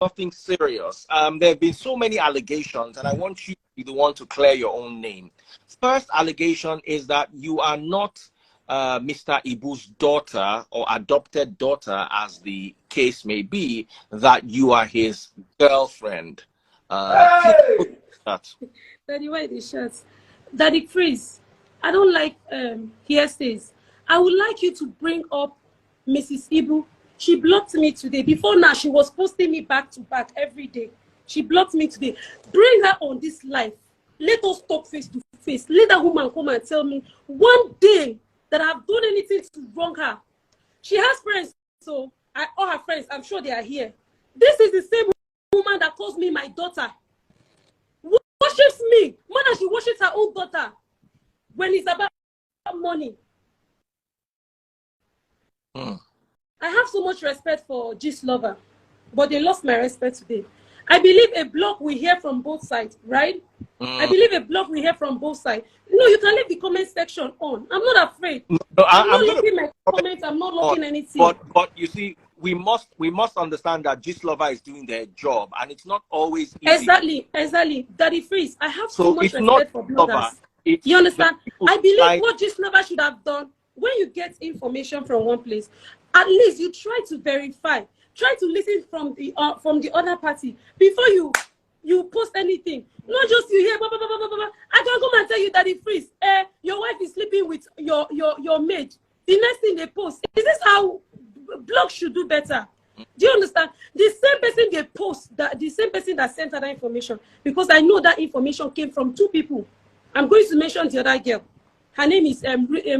nothing serious. There have been so many allegations, and I want you to be the one to clear your own name. First allegation is that you are not Mr. Ibu's daughter or adopted daughter, as the case may be, that you are his girlfriend. Hey! That. Daddy, why the shots? Daddy, freeze. I don't like hearsays. I would like you to bring up Mrs. Ibu. She blocked me today. Before now, she was posting me back to back every day. She blocked me today. Bring her on this live. Let us talk face to face. Let that woman come and tell me one day that I've done anything to wrong her. She has friends, so all her friends, I'm sure they are here. This is the same woman that calls me my daughter. Worships me more than she worships her own daughter when it's about money. I have so much respect for G's lover, but they lost my respect today. I believe a block we hear from both sides, right? I believe a block we hear from both sides. No, you can leave the comment section on. I'm not afraid. No, I'm not looking my comments. I'm not looking anything. But you see, we must understand that G's lover is doing their job, and it's not always easy. Exactly. Daddy Freeze, I have so much respect for bloggers. You understand? I believe what G's lover should have done, when you get information from one place, at least you try to verify. Try to listen from the other party before you post anything. Not just you hear blah, blah, blah, blah, blah. I can come and tell you, Daddy Freeze, your wife is sleeping with your maid. The next thing they post. Is this how blogs should do better? Do you understand? The same person they post, the same person that sent her that information, because I know that information came from two people. I'm going to mention the other girl. Her name is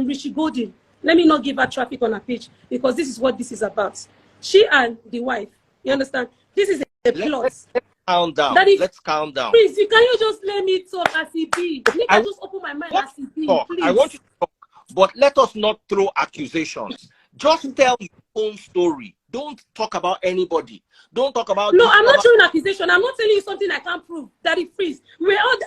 Richie Golden. Let me not give her traffic on her page, because this is what this is about. She and the wife. You understand? This is a plot. Let's calm down. Let's calm down. Please, can you just let me talk as it be? Let me just open my mind as it be, please. I want you to talk, but let us not throw accusations. Just tell your own story. Don't talk about anybody. Don't talk about... No, I'm not throwing accusation. I'm not telling you something I can't prove. Daddy Freeze.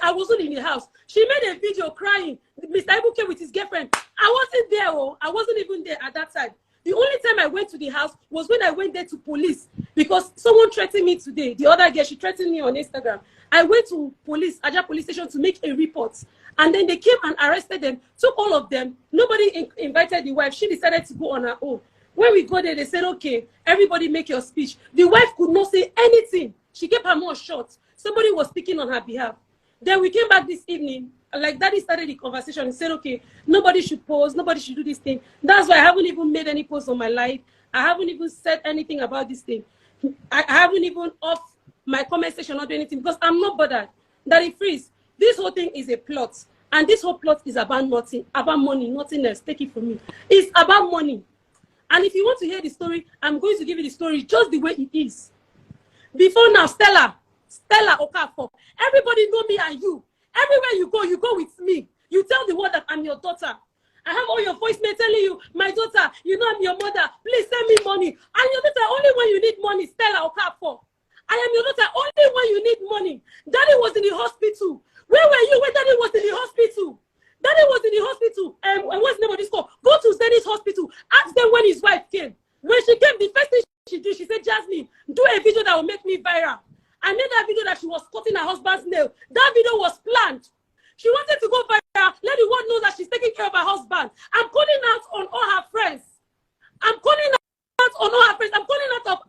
I wasn't in the house. She made a video crying. Mr. Ibu came with his girlfriend. I wasn't there. I wasn't even there at that time. The only time I went to the house was when I went there to police, because someone threatened me today. The other girl, she threatened me on Instagram. I went to police, Aja police station, to make a report. And then they came and arrested them, took all of them. Nobody invited the wife. She decided to go on her own. When we go there, they said, okay, everybody make your speech. The wife could not say anything. She kept her mouth shut. Somebody was speaking on her behalf. Then we came back this evening. Like Daddy started the conversation and said, okay, nobody should post, nobody should do this thing. That's why I haven't even made any post on my life. I haven't even said anything about this thing. I haven't even off my comment section or do anything, because I'm not bothered. Daddy Freeze, this whole thing is a plot. And this whole plot is about nothing, about money, nothing else. Take it from me. It's about money. And if you want to hear the story, I'm going to give you the story just the way it is. Before now, Stella Okafor, everybody know me and you. Everywhere you go with me. You tell the world that I'm your daughter. I have all your voicemail telling you, my daughter, you know I'm your mother. Please send me money. I'm your daughter only when you need money, Stella Okafor. I am your daughter only when you need money. Daddy was in the hospital. Where were you when Daddy was in the hospital? Daddy was in the hospital. What's the name of this call? Go to Zenith Hospital. Ask them when his wife came. When she came, the first thing she did, she said, Jasmine, do a video that will make me viral. I made that video that she was cutting her husband's nail. That video was planned. She wanted to go viral. Let the world know that she's taking care of her husband. I'm calling out on all her friends. I'm calling out on all her friends. I'm calling out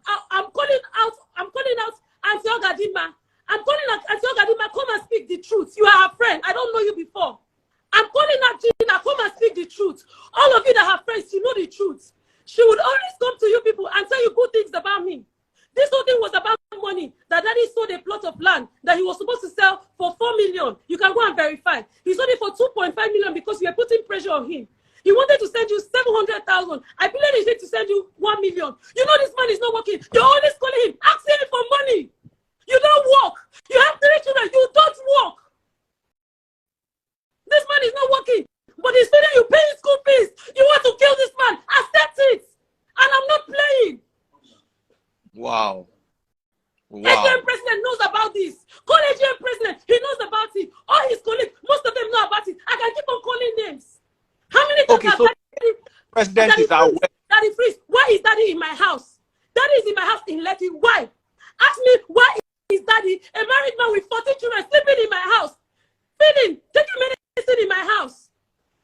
Auntie Ogadima. I'm calling out Auntie Ogadima. Come and speak the truth. You are her friend. I don't know you before. I'm calling out Gina. Come and speak the truth. All of you that have friends, you know the truth. She would always come to you people and tell you good things about me. This whole thing was about money. That Daddy sold a plot of land that he was supposed to sell for 4 million. You can go and verify. He sold it for 2.5 million because you were putting pressure on him. He wanted to send you 700,000. I believe he needs to send you 1 million. You know this man is not working. You're always calling him, asking him for money. You don't work. You have 3 children. You don't work. This man is not working. But he's telling you paying school fees. You want to kill this man. Accept it. And I'm not playing. Wow. AGM president knows about this. Call AGM president. He knows about it. All his colleagues, most of them know about it. I can keep on calling names. How many times have president is aware? Daddy Freeze, why is Daddy in my house? Daddy is in my house in Lekki. Why? Ask me why is daddy, a married man with 14 children, sleeping in my house, feeding, taking medicine in my house.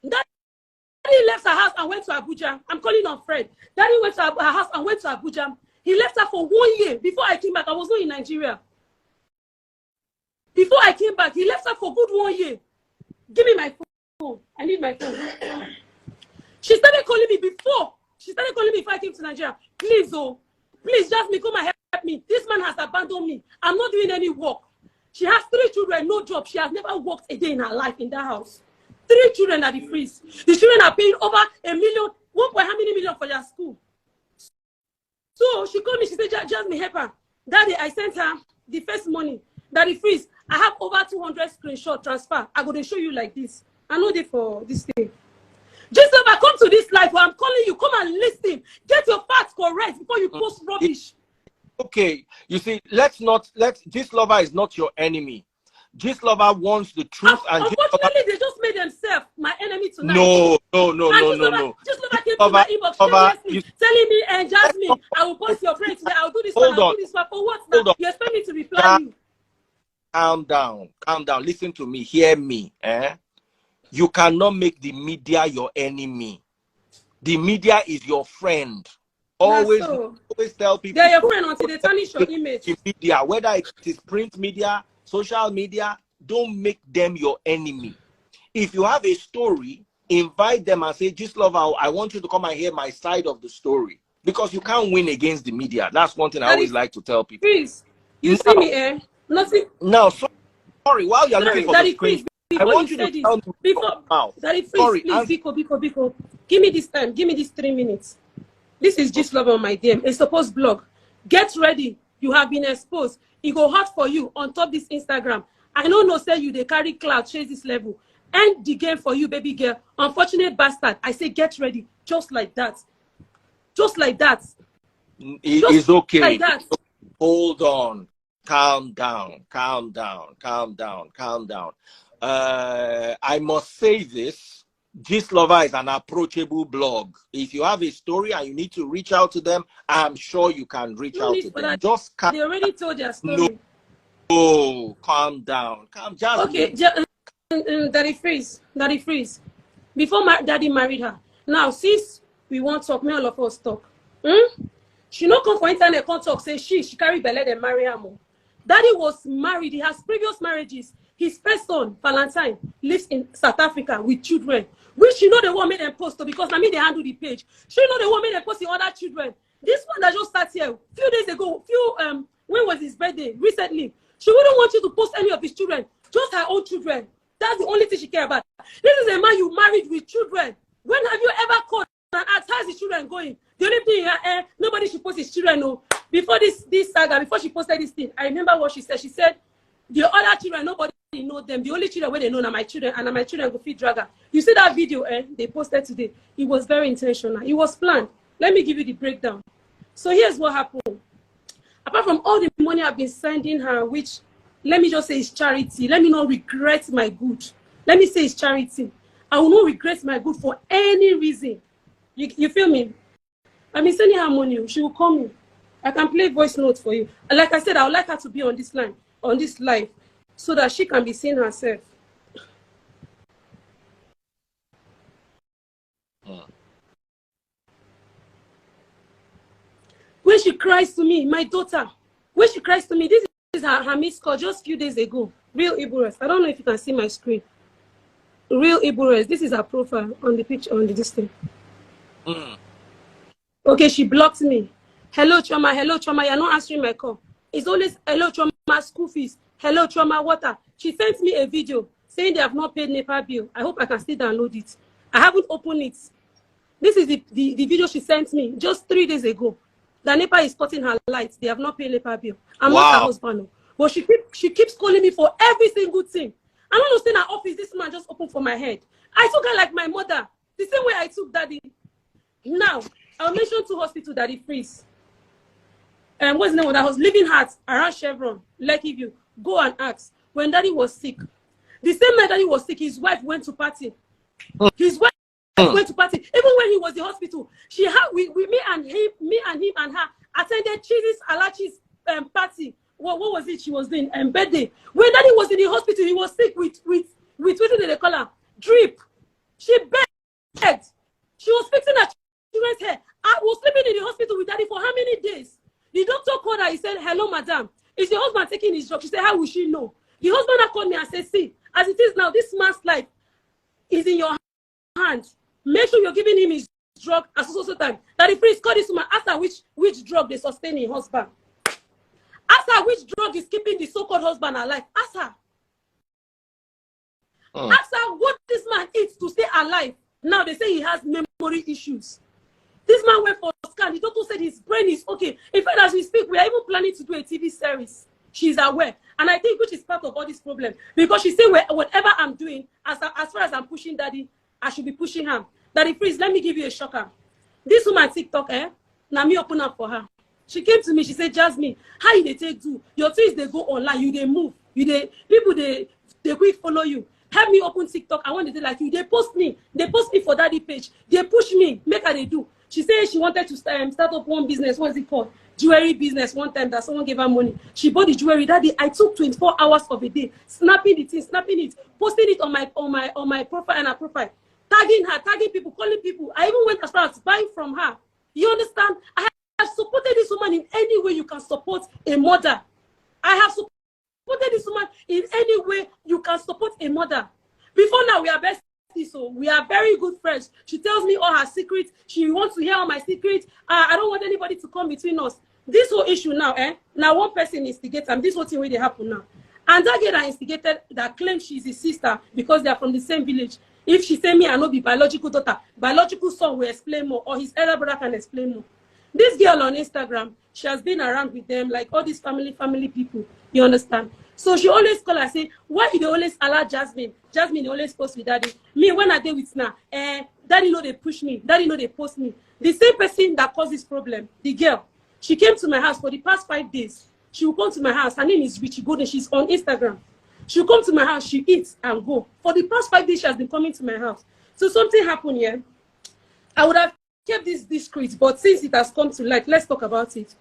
Daddy left her house and went to Abuja. I'm calling on Fred. Daddy went to her house and went to Abuja. He left her for 1 year. Before I came back, I was not in Nigeria. Before I came back, he left her for good 1 year. Give me my phone. I need my phone. She started calling me before. She started calling me before I came to Nigeria. Please, oh, please, Jasmine, come and help me. This man has abandoned me. I'm not doing any work. She has 3 children, no job. She has never worked a day in her life in that house. 3 children at the freeze. The children are paying over $1 million, how many million for their school? So she called me. She said, Jasmine, help her. Daddy, I sent her the first money. Daddy, freeze. I have over 200 screenshot transfer. I'm going to show you like this. I know they for this thing. Just over, come to this life where I'm calling you. Come and listen. Get your facts correct before you post rubbish. Okay, you see, this lover is not your enemy. This lover wants the truth, and unfortunately, they just made themselves my enemy tonight. No. Just lover came to my inbox telling me, and Jasmine, I will post your friend today. I'll do this one. I'll do this one. For what now? You expect me to reply you? Calm down. Listen to me. Hear me. You cannot make the media your enemy. The media is your friend. Always tell people they're your friend until they tarnish your image. Media, whether it is print media, social media, don't make them your enemy. If you have a story, invite them and say, "Just love, I want you to come and hear my side of the story," because you can't win against the media. That's one thing I always like to tell people. Please, you see me, nothing. No, sorry. While you're looking for the screen, I want you to tell me before. Daddy, please, Biko, give me this time. Give me these 3 minutes. This is just love on my DM. A supposed blog. Get ready. You have been exposed. It go hard for you on top this Instagram. I don't know, say you they carry cloud, chase this level. End the game for you, baby girl. Unfortunate bastard. I say get ready. Just like that. Just like that. It's okay. Like that. Hold on. Calm down. I must say this. Gist Lover is an approachable blog. If you have a story and you need to reach out to them, I'm sure you can reach out to them. Just calm. They already told their story. No, calm down. Just okay, Daddy freeze. Before Daddy married her. Now, since we want to talk, may all of us talk. She no come for internet, can't talk, say she carry belle and marry her more. Daddy was married. He has previous marriages. His first son, Valentine, lives in South Africa with children. Which she know the one made them post because I mean they handle the page. She know the one made them post the other children. This one that just started here few days ago, when was his birthday? Recently. She wouldn't want you to post any of his children, just her own children. That's the only thing she cares about. This is a man you married with children. When have you ever called and asked how's his children going? The only thing nobody should post his children. No. Before this saga, before she posted this thing, I remember what she said. She said the other children, nobody know them. The only children where they know are my children, and my children go feed dragger. You see that video they posted today? It was very intentional. It was planned. Let me give you the breakdown. So here's what happened. Apart from all the money I've been sending her, which let me just say is charity. Let me not regret my good. Let me say it's charity. I will not regret my good for any reason. You feel me? I've been sending her money. She will call me. I can play voice notes for you. And like I said, I would like her to be on this line, on this live, so that she can be seeing herself. When she cries to me, my daughter, when she cries to me, this is her missed call just a few days ago. Real Ibu. I don't know if you can see my screen. Real Ibu. This is her profile on the picture, on the distance. Okay, she blocked me. Hello, Choma. Hello, Choma. You're not answering my call. It's always hello, Choma, school fees. Hello, Choma, water. She sent me a video saying they have not paid NEPA bill. I hope I can still download it. I haven't opened it. This is the video she sent me just 3 days ago. The NEPA is cutting her lights. They have not paid NEPA bill. I'm not her husband. But she keeps calling me for every single thing. I don't understand her office. This man just opened for my head. I took her like my mother. The same way I took Daddy. Now, I'll mention 2 hospitals Daddy freeze. What's the name of that house? Living Heart around Chevron. Lekki View. Go and ask. When Daddy was sick, the same night Daddy was sick, his wife went to party. His wife went to party. Even when he was in hospital, me and him and her attended Cheese's Alachi's party. What was it she was doing? Birthday. When daddy was in the hospital, he was sick with what did they call her? Drip. She begged. She was fixing her children's hair. I was sleeping in the hospital with daddy for how many days? The doctor called her. He said, "Hello, madam. Is your husband taking his drug?" She said, "How will she know?" The husband called me and said, "See, as it is now, this man's life is in your hands. Make sure you're giving him his drug at so time. That if please call this woman, ask her which drug they sustain in husband. Ask her which drug is keeping the so-called husband alive. Ask her. Ask her what this man eats to stay alive. Now they say he has memory issues. This man went for a scan. The doctor said his brain is okay. In fact, as we speak, we are even planning to do a TV series. She's aware. And I think which is part of all this problem. Because she said, whatever I'm doing, as far as I'm pushing daddy, I should be pushing her. Daddy, please, let me give you a shocker. This woman TikTok, now me open up for her. She came to me, she said, "Jasmine, how you they take do? Your things they go online, you they move, people they quick follow you. Help me open TikTok. I want to do like you. They post me for daddy page. They push me, make her they do." She said she wanted to start up one business. What is it called? Jewelry business. One time that someone gave her money. She bought the jewelry. That day I took 24 hours of a day, snapping it, posting it on my profile and her profile, tagging her, tagging people, calling people. I even went as far as buying from her. You understand? I have supported this woman in any way you can support a mother. I have supported this woman in any way you can support a mother. Before now, we are besties, so we are very good friends. She tells me all her secrets. She wants to hear all my secrets. I don't want anybody to come between us. This whole issue now, now one person instigated, and this whole thing will happen now. And that girl that instigated, that claims she's his sister because they are from the same village. If she say me, I know be biological daughter, biological son will explain more, or his elder brother can explain more. This girl on Instagram, she has been around with them, like all these family people. You understand? So she always call and say, "Why you always allow Jasmine? Jasmine always post with daddy. Me, when I deal with now, daddy know they push me, daddy know they post me." The same person that caused this problem, the girl, she came to my house for the past 5 days. She will come to my house. Her name is Richie Golden. She's on Instagram. She'll come to my house, she eats and go. For the past 5 days, she has been coming to my house. So something happened here. I would have kept this discreet, but since it has come to light, let's talk about it.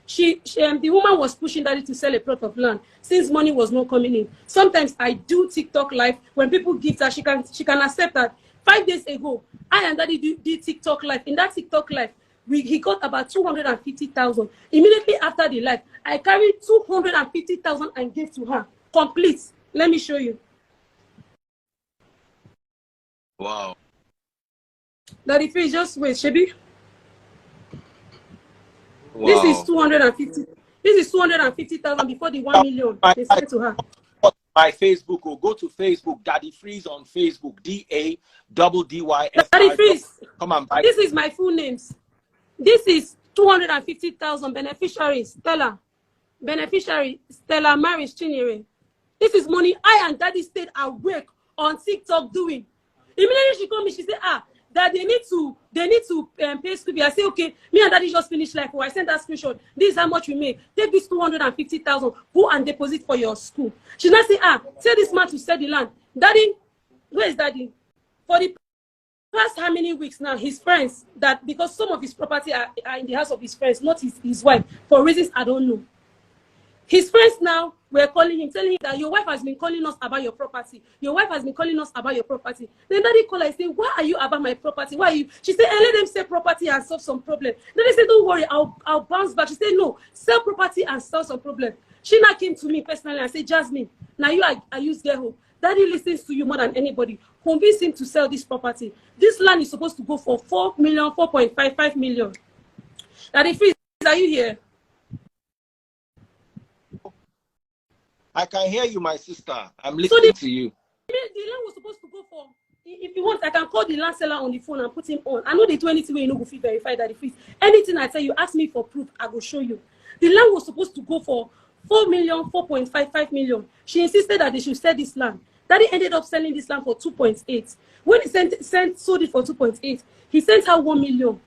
The woman was pushing daddy to sell a plot of land since money was not coming in. Sometimes I do TikTok live. When people give her, she can accept that. 5 days ago, I and daddy did TikTok live. In that TikTok live, he got about 250,000. Immediately after the live, I carried 250,000 and gave to her. Complete. Let me show you. Wow. That if you just wait, Shebi. Wow. This is 250. This is 250,000 before the 1 million they sent to her. My Facebook, or go to Facebook, Daddy Freeze on Facebook, DADDYFR. Daddy Freeze. Come on, buy. This is my full names. This is 250,000 beneficiaries. Beneficiary Stella Maris Chinyere. This is money I and daddy stayed awake on TikTok doing. Immediately she called me, she said, that they need to pay school fee. I say, okay, me and daddy just finished life. I sent that screenshot. This is how much we made. Take this 250,000, go and deposit for your school. She now say, tell this man to sell the land. Daddy, where is daddy? For the past how many weeks now, his friends, that because some of his property are in the house of his friends, not his wife, for reasons I don't know. His friends now were calling him, telling him that your wife has been calling us about your property. Your wife has been calling us about your property. Then daddy called her and said, "Why are you about my property? Why are you?" She said, "Let them sell property and solve some problem." Then they said, "Don't worry, I'll bounce back." She said, "No, sell property and solve some problem." She now came to me personally and said, "Jasmine, now you are use get hope. Daddy listens to you more than anybody. Convince him to sell this property. This land is supposed to go for 4 million, 4.55 million. Daddy Freeze, are you here? I can hear you, my sister. I'm listening to you. The land was supposed to go for, if you want, I can call the land seller on the phone and put him on. I know they do anything where you know go feel verified that the freeze. Anything I tell you, ask me for proof, I will show you. The land was supposed to go for 4 million, 4.55 million. She insisted that they should sell this land. Daddy ended up selling this land for 2.8. When he sold it for 2.8, he sent her 1 million.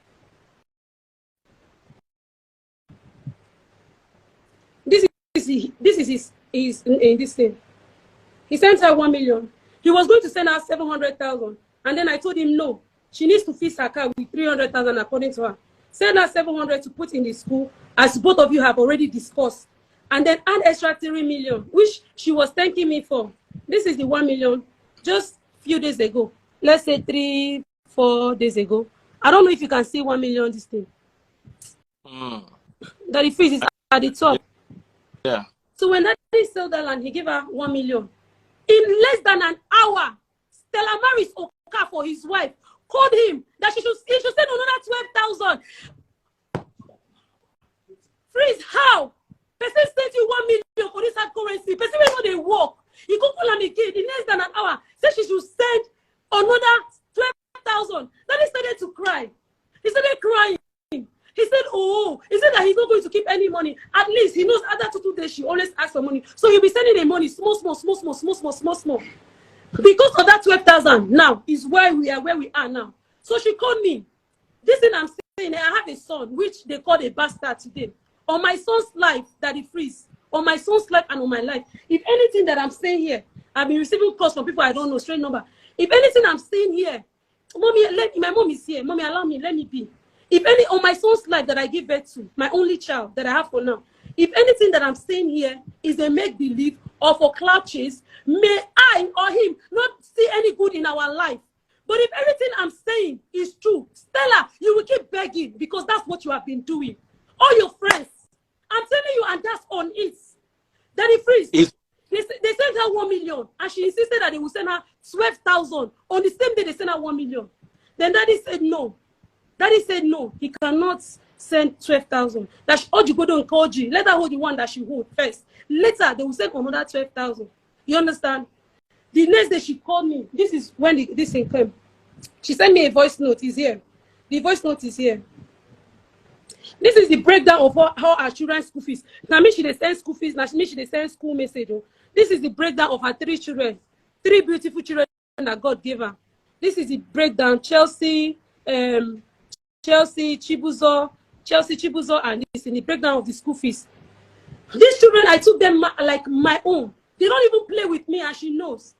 This is in this thing. He sent her 1 million. He was going to send her 700,000. And then I told him no. She needs to fix her car with 300,000 according to her. Send her 700 to put in the school, as both of you have already discussed. and then add extra 3 million, which she was thanking me for. This is the 1 million just few days ago. Let's say 3-4 days ago. I don't know if you can see 1 million this thing. That the freeze is at the top. Yeah. So when Daddy sold that land, he gave her 1 million. In less than an hour, Stella Maris Oka for his wife called him that he should send another 12,000. Freeze, how? Person sent you 1 million for this hard currency. Person will know they work. He could call him again in less than an hour. Said she should send another 12,000. Then he started to cry. He started crying. He said, oh, he said that he's not going to keep any money. At least he knows other 2 days she always asks for money. So he'll be sending the money small. Because of that 12,000 now is where we are now. So she called me. This thing I'm saying, I have a son, which they call a bastard today. On my son's life, Daddy Freeze. On my son's life and on my life. If anything that I'm saying here, I've been receiving calls from people I don't know, straight number. If anything I'm saying here, mommy, my mom is here. Mommy, allow me, let me be. If any, on my son's life that I give birth to, my only child that I have for now, if anything that I'm saying here is a make-believe or for cloud chase, may I or him not see any good in our life. But if everything I'm saying is true, Stella, you will keep begging because that's what you have been doing. All your friends, I'm telling you, and that's on it. Daddy Freeze, they sent her 1 million, and she insisted that they would send her 12,000. On the same day, they sent her 1 million. Then Daddy said no. Daddy said no, he cannot send 12,000. That she ought to go and call G. Let her hold the one that she hold first. Later, they will send another 12,000. You understand? The next day she called me. This is when this thing came. She sent me a voice note. It's here. The voice note is here. This is the breakdown of how our children's school fees. Now, me she they send school fees. Now, me she they send school message. Oh. This is the breakdown of her 3 children. 3 beautiful children that God gave her. This is the breakdown. Chelsea, Chibuzo, and this in the breakdown of the school fees. These children, I took them like my own. They don't even play with me, and she knows.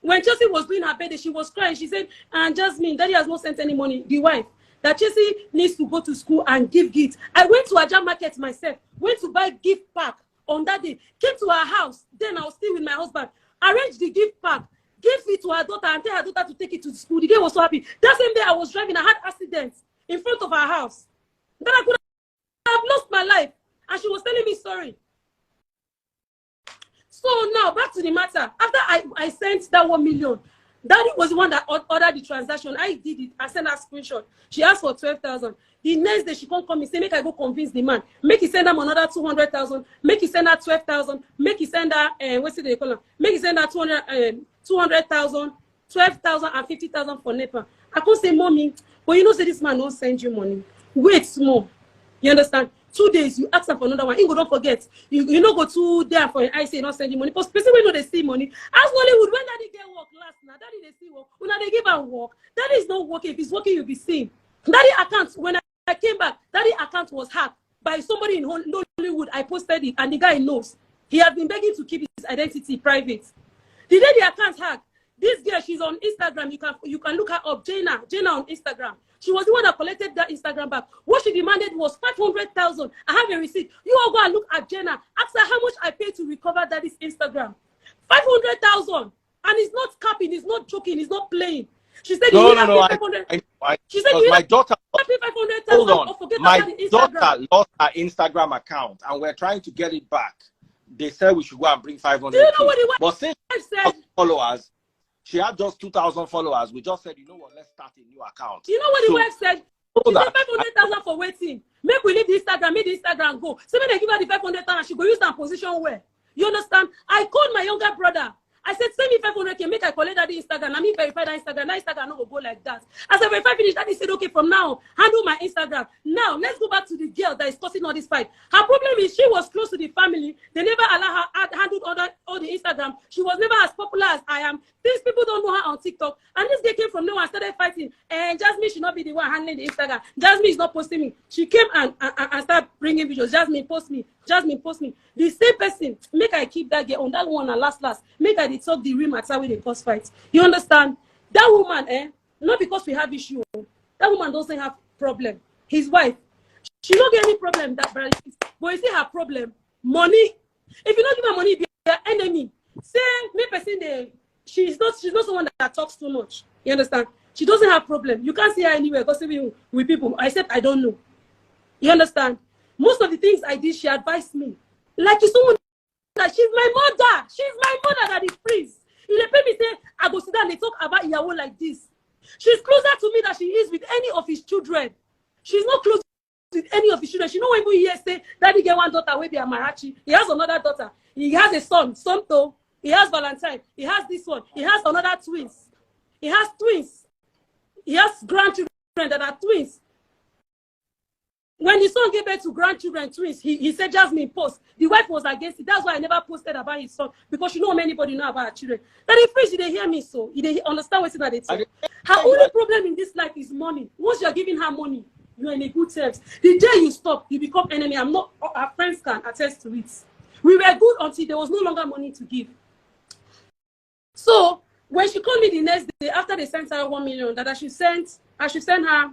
When Chelsea was doing her birthday, she was crying. She said, and Jasmine, Daddy has not sent any money. The wife, that Chelsea needs to go to school and give gifts. I went to Ajah Market myself, went to buy gift pack on that day, came to her house. Then I was still with my husband, arranged the gift pack, gave it to her daughter, and tell her daughter to take it to school. The girl was so happy. That same day I was driving, I had accidents in front of her house. Then I could have lost my life. And she was telling me sorry. So now, back to the matter. After I sent that 1 million, Daddy was the one that ordered the transaction. I did it. I sent her a screenshot. She asked for 12,000. The next day, she can't come and say, make I go convince the man. Make he send them another 200,000. Make he send her 12,000. Make he send her, what's it they call her? Make he send her 200,000, 12,000, and 50,000 for NEPA. I can't say, mommy, but you know, say this man don't send you money. Wait small. You understand? 2 days, you ask her for another one. Ingo, don't forget. You know, go 2 days for I say not sending money. Because person we know they see money. Ask Nollywood when Daddy get work last now. Daddy they see work. When they give her work, Daddy is not working. If he's working, you'll be seen. Daddy account, when I came back, Daddy account was hacked by somebody in Nollywood. I posted it, and the guy knows. He has been begging to keep his identity private. The day the account hacked, this girl, she's on Instagram. You can look her up, Jenna on Instagram. She was the one that collected that Instagram back. What she demanded was 500,000. I have a receipt. You all go and look at Jenna. Ask her how much I paid to recover Daddy's Instagram. 500,000. And it's not capping. It's not joking. It's not playing. She said, no. She said, my daughter. Pay 500,000. Hold on. Or forget My about the Instagram. daughter lost her Instagram account, and we're trying to get it back. They said we should go and bring 500. Do you know what the But since said? Followers, she had just 2,000 followers. We just said, you know what, let's start a new account. You know what the wife said? She said 500,000 for waiting. Make we leave the Instagram, make the Instagram go. So when they give her the 500,000, she go use that position where? You understand? I called my younger brother. I said, send me 500K, make I collect that Instagram. Let me verify that Instagram. That Instagram no go like that. As I verify finish, Daddy said, okay, from now, handle my Instagram. Now, let's go back to the girl that is causing all this fight. Her problem is she was close to the family. They never allow her handle all the Instagram. She was never as popular as I am. These people don't know her on TikTok. And this girl came from nowhere and started fighting. And Jasmine should not be the one handling the Instagram. Jasmine is not posting me. She came and started bringing videos. Jasmine, post me. Jasmine, post me. The same person, make I keep that girl on that one and last. Make I talk the real matter with the cause fight. You understand? That woman, not because we have issue. That woman doesn't have problem. His wife, She don't get any problem that brother. But you see her problem, money. If you don't give her money, be your enemy. Say me person she's not someone that talks too much. You understand? She doesn't have problem. You can't see her anywhere gossiping with people, except I don't know. You understand? Most of the things I did, she advised me. Like she's someone that she's my mother. She's my mother that is priest. If they pay me say, I go sit down and they talk about Iyawo like this. She's closer to me than she is with any of his children. She's not close with any of his children. She don't even hear say, Daddy get one daughter, will be a Marachi. He has another daughter. He has a son, Sonto. He has Valentine. He has this one. He has another twins. He has twins. He has grandchildren that are twins. When the son gave birth to grandchildren, twins, he said, Jasmine, post. The wife was against it. That's why I never posted about his son, because she know anybody know about her children. That if first, they hear me so. They understand what's in that they talk. Her only problem in this life is money. Once you're giving her money, you're in a good terms. The day you stop, you become enemy. I'm not, our friends can attest to it. We were good until there was no longer money to give. So when she called me the next day, after they sent her 1 million, that I should send her